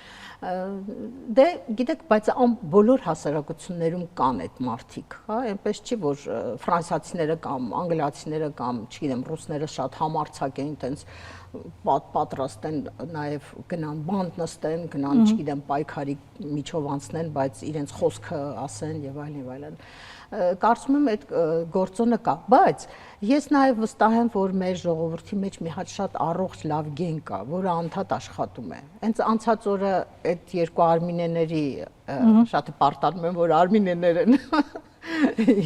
Դե, գիտեք, բայց բոլոր հասարակություններում կան այդ մարդիկ, հա, այնպես չի, որ ֆրանսիացիները կամ անգլիացիները կամ, չգիտեմ, ռուսները շատ համարձակ են, տենց պատրաստ են նաև գնան բանտ նստեն, գնան, չգիտեմ, պայքարի միջով անցնեն, բայց իրենց խոսքը ասեն եւ այլն։ Կարծում եմ այդ գործոնը կա, բայց ես նաև վստահ եմ, որ մեր ժողովրդի մեջ մի հատ շատ առողջ լավ գեն կա, որը անդադ աշխատում է։ Հենց անցած օրը այդ երկու արմինեների շատ պարտանում եմ, որ արմինեներ են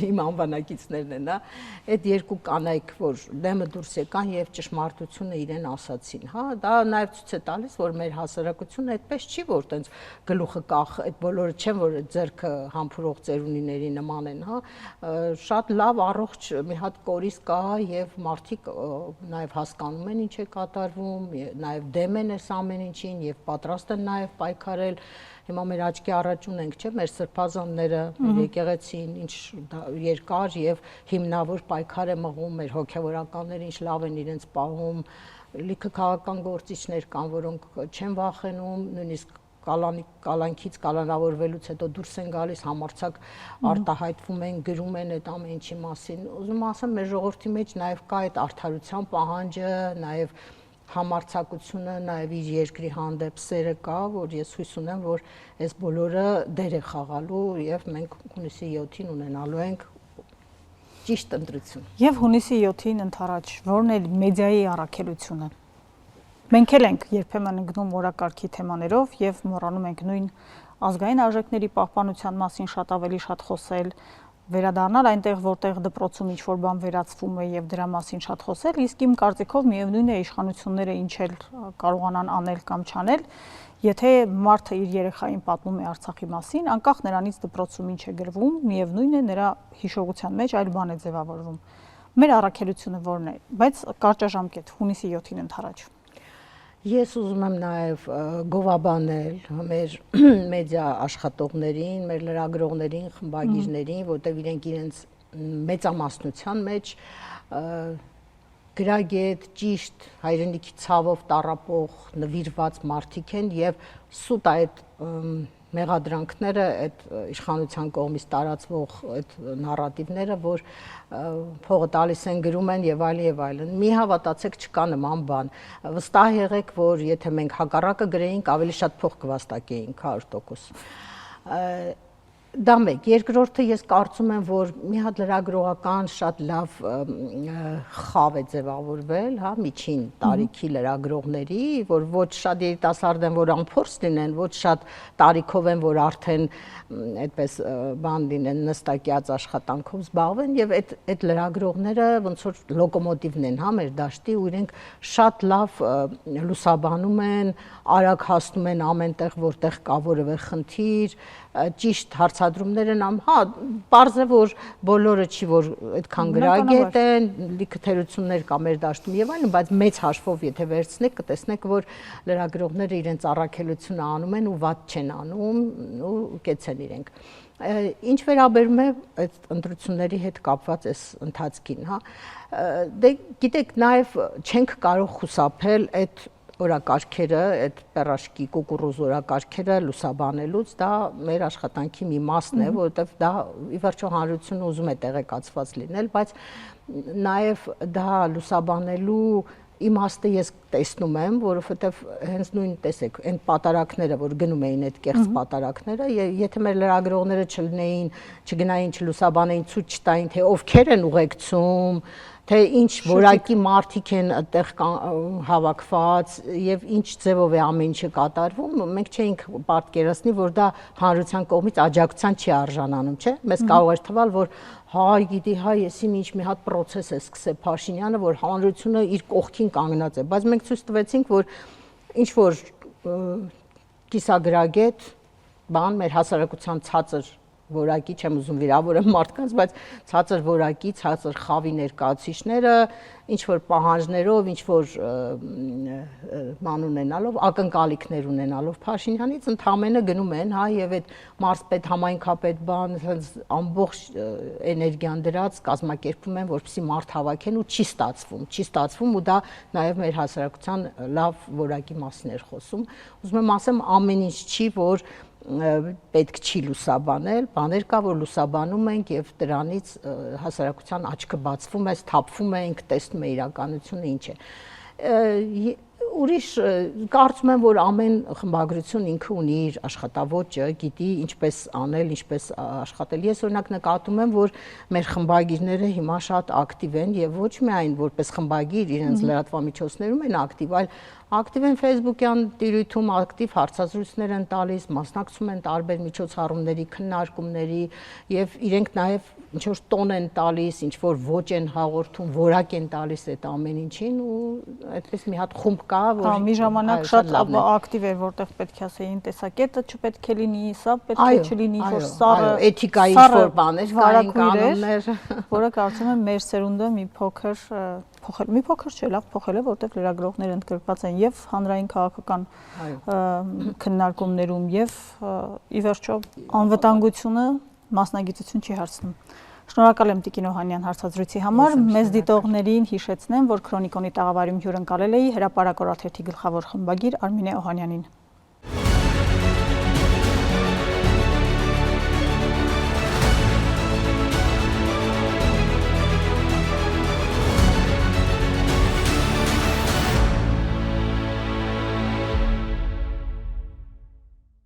իմ անվանակիցներն են, հա, այդ երկու կանայք, որ դեմը դուրս եկան եւ ճշմարտությունը իրեն ասացին, հա, դա նաեւ ցույց է տալիս, որ մեր հասարակությունը այդպես չի, որ տենց գլուխը կախ, այդ բոլորը չեն, որ ձեռքը համբուրող ծերունիների նման են, հա, շատ լավ առողջ մի հատ կորիս կա եւ մարդիկ նաեւ հասկանում են ինչ է կատարվում, նաեւ դեմ են այս ամեն ինչին եւ պատրաստ են նաեւ պայքարել։ Հիմա մեր աչքի առաջ ունենք, չէ՞, մեր սրբազանները, մեր եկեղեցին, ինչ երկար եւ հիմնավոր պայքար է մղում, մեր հոգեվորականները ինչ լավ են իրենց պահում, լիքը քաղաքական գործիչներ կան, որոնք չեն վախենում, նույնիսկ կալանքից կալանավորվելուց հետո դուրս են գալիս, համարձակ արտահայտվում են, գրում են այդ ամեն ինչի մասին։ Ուզում ասեմ, մեր ժողովրդի մեջ նաեւ կա այդ արդարության պահանջը, նաեւ համարձակությունը, նաև իր երկրի հանդեպ սերը կա, որ ես հույս ունեմ, որ այս բոլորը դեր է խաղալու եւ մենք հունիսի 7-ին ունենալու ենք ճիշտ ընտրություն։ Եվ հունիսի 7-ին ընթരാճ, որն է մեդիայի առաքելությունը։ Մենք էլ ենք երբեմն ընկնում օրակարգի թեմաներով եւ մոռանում ենք նույն ազգային արժեքների պահպանության մասին շատ ավելի շատ խոսել, վերադառնալ այնտեղ, որտեղ դպրոցում ինչ-որ բան վերացվում է եւ դրա մասին շատ խոսել, իսկ իմ կարծիքով միևնույն է իշխանությունները ինչ էլ կարողանան անել կամ չանել, եթե մարդը իր երեխային պատմում է Արցախի մասին, անկախ նրանից դպրոցում ինչ է գրվում, միևնույն է նրա հիշողության մեջ այլ բան է ձևավորվում։ Մեր առաքելությունը որն է, բայց կարճաժամկետ հունիսի 7-ին ընթരാճ։ Ես ուզում եմ նաև գովաբանել մեր մեդիա աշխատողներին, մեր լրագրողներին, խմբագիրներին, որտեղ իրենք իրենց մեծամասնության մեջ գրագետ, ճիշտ, հայրենիքի ցավով տառապող, նվիրված մարդիկ են եւ սուտ այդ մեղադրանքները, այդ իշխանության կողմից տարածվող այդ նարատիվները, որ փողը տալիս են, գրում են եւ այլն, մի հավատացեք, չկա նման բան։ Վստահ եղեք, որ եթե մենք հակառակը գրեինք, ավելի շատ փող կվաստակեինք 100%։ Դա մեկ, երկրորդը ես կարծում եմ, որ մի հատ լրագրողական շատ լավ խավ է ձևավորվել, հա, միջին տարիքի լրագրողների, որ ոչ շատ երիտասարդ են, որ անփորձ լինեն, ոչ շատ տարիքով են, որ արդեն այդպես բան լինեն, նստակյաց աշխատանքով զբաղվեն եւ այդ լրագրողները ոնց որ լոկոմոտիվն են, հա, մեր դաշտի, ու իրենք շատ լավ լուսաբանում են, արագ հասնում են ամենտեղ, որտեղ կա որևէ խնդիր, ճիշտ հարցադրումներ են անում, հա, պարզ է, որ բոլորը չի, որ այդքան գրագետ են, լիքը թերություններ կա մեր դաշտում եւ այլն, բայց մեծ հաշվով եթե վերցնեք, կտեսնեք, որ լրագրողները իրենց առաքելությունը անում են ու վատ չեն անում, ու կեց են իրենք։ Ինչ վերաբերում է այդ ընտրությունների հետ կապված այս ընթացքին, հա, դե գիտեք, նաեւ չենք կարող խուսափել այդ օրակարգերը, այդ պերաշկի կուկուռուզ օրակարգերը լուսաբանելուց, դա մեր աշխատանքի մի մասն է, որովհետև դա ի վերջո հանրությունը ուզում է տեղեկացված լինել, բայց նաև դա լուսաբանելու իմաստը ես տեսնում եմ, որովհետև հենց նույն տեսեք, այն պատարակները, որ գնում էին այդ կեղծ պատարակները, եթե մեր լրագրողները չգնային, չլուսաբանեին, ցույց չտային, թե ովքեր են ուղեկցում, թե ինչ որակի մարդիկ են այդտեղ հավաքված եւ ինչ ձևով է ամեն ինչը կատարվում, մենք չէինք պատկերացնի, որ դա հանրության կողմից աջակցության չի արժանանում, չէ՞։ Մեզ կարող էր թվալ, որ հա, գիտի, հա, եսի ինչ մի հատ process է սկսել Փաշինյանը, որ հանրությունը իր կողքին կանգնած է, բայց մենք ցույց տվեցինք, որ ինչ որ կիսագրագետ բան մեր հասարակության ցածր որակի, չեմ ուզում վիրավորեմ մարդկանց, բայց ցածր որակի, ցածր խավի ներկայացուցիչները ինչ որ պահանջներով, ինչ որ ման ունենալով, ակնկալիքներ ունենալով Փաշինյանից ընդամենը գնում են, հա, եւ այդ մարզպետ, համայնքապետ բան, ամբողջ էներգիան դրած կազմակերպում են, որպեսզի մարդ հավաքեն ու չի ստացվում ու դա նաեւ մեր հասարակության լավ որակի մասին էր խոսում։ Ուզում եմ ասեմ, ամեն ինչ չի, որ պետք չի լուսաբանել, բաներ կա, որ լուսաբանում ենք եւ դրանից հասարակության աչքը բացվում է, սթափվում ենք, տեսնում է իրականությունը ինչ է։ Ուրիշ կարծում եմ, որ ամեն խմբագրություն ինքը ունի իր աշխատավոճը, գիտի ինչպես անել, ինչպես աշխատել։ Ես օրինակ նկատում եմ, որ մեր խմբագիրները հիմա շատ ակտիվ են եւ ոչ միայն որպես խմբագիր իրենց լրատվամիջոցներում են ակտիվ, այլ Ակտիվ են Facebook-յան տիրույթում, ակտիվ հարցազրույցներ են տալիս, մասնակցում են տարբեր միջոցառումների, քննարկումների եւ իրենք նաեւ ինչ որ տոն են տալիս, ինչ որ ոճ են հաղորդում, որակ են տալիս այդ ամեն ինչին ու այդպես մի հատ խումբ կա, որ մի ժամանակ շատ ակտիվ էր, որտեղ պետք է ասեին տեսակետը չպետք է լինի, սա պետք է չլինի, որ սառը էթիկայի ինչ-որ բաներ կային, կանոններ, որը կարծում եմ մեր սերունդը մի փոքր չէ, լավ փոխել է, որտեղ լրագրողները ընդգրկված են եւ հանրային քաղաքական քննարկումներում եւ ի վերջո անվտանգությունը մասնագիտություն չի հարցնում։ Շնորհակալ եմ Տիկին Օհանյան հարցազրույցի համար։ Մեզ դիտողներին հիշեցնեմ, որ Քրոնիկոնի տաղավարում հյուրընկալել էի հրապարակ օրաթերթի գլխավոր խմբագիր Արմինե Օհանյանին։